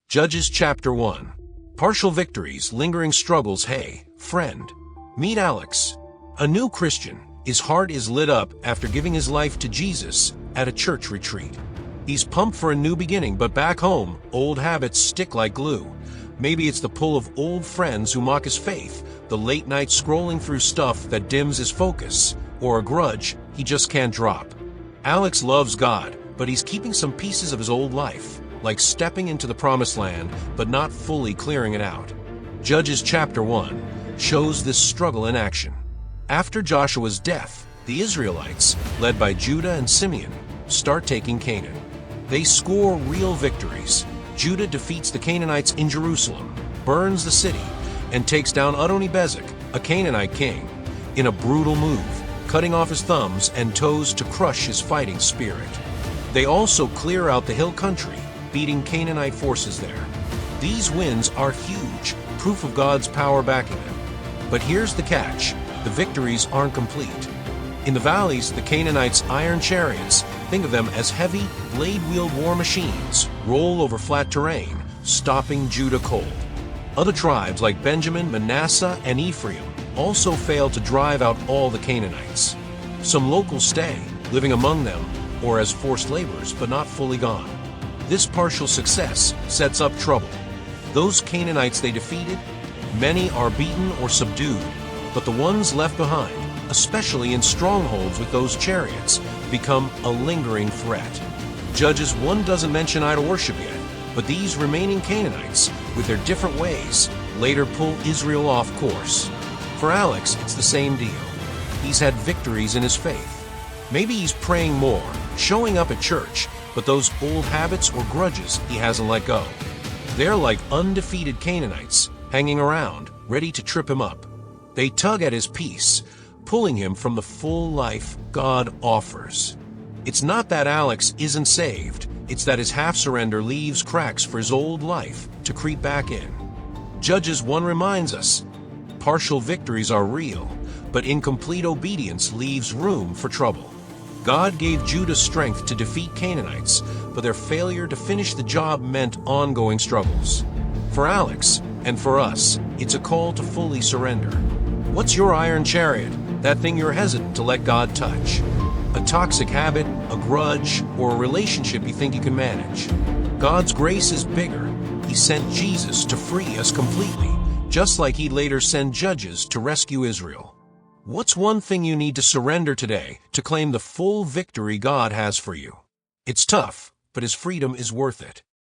Judges chapter 1. Partial victories, lingering struggles. Hey, friend. Meet Alex. A new Christian. His heart is lit up after giving his life to Jesus at a church retreat. He's pumped for a new beginning, but back home, old habits stick like glue. Maybe it's the pull of old friends who mock his faith, the late night scrolling through stuff that dims his focus, or a grudge he just can't drop. Alex loves God, but he's keeping some pieces of his old life, like stepping into the promised land, but not fully clearing it out. Judges chapter 1 shows this struggle in action. After Joshua's death, the Israelites, led by Judah and Simeon, start taking Canaan. They score real victories. Judah defeats the Canaanites in Jerusalem, burns the city, and takes down Adoni-Bezek, a Canaanite king, in a brutal move, cutting off his thumbs and toes to crush his fighting spirit. They also clear out the hill country, beating Canaanite forces there. These wins are huge, proof of God's power backing them. But here's the catch: the victories aren't complete. In the valleys, the Canaanites' iron chariots, think of them as heavy, blade-wheeled war machines, roll over flat terrain, stopping Judah cold. Other tribes like Benjamin, Manasseh, and Ephraim also fail to drive out all the Canaanites. Some locals stay, living among them, or as forced laborers, but not fully gone. This partial success sets up trouble. Those Canaanites they defeated, many are beaten or subdued, but the ones left behind, especially in strongholds with those chariots, become a lingering threat. Judges 1 doesn't mention idol worship yet, but these remaining Canaanites, with their different ways, later pull Israel off course. For Alex, it's the same deal. He's had victories in his faith. Maybe he's praying more, showing up at church, but those old habits or grudges he hasn't let go. They're like undefeated Canaanites, hanging around, ready to trip him up. They tug at his peace, pulling him from the full life God offers. It's not that Alex isn't saved, it's that his half-surrender leaves cracks for his old life to creep back in. Judges 1 reminds us, partial victories are real, but incomplete obedience leaves room for trouble. God gave Judah strength to defeat Canaanites, but their failure to finish the job meant ongoing struggles. For Alex, and for us, it's a call to fully surrender. What's your iron chariot, that thing you're hesitant to let God touch? A toxic habit, a grudge, or a relationship you think you can manage? God's grace is bigger. He sent Jesus to free us completely, just like He later sent judges to rescue Israel. What's one thing you need to surrender today to claim the full victory God has for you? It's tough, but His freedom is worth it.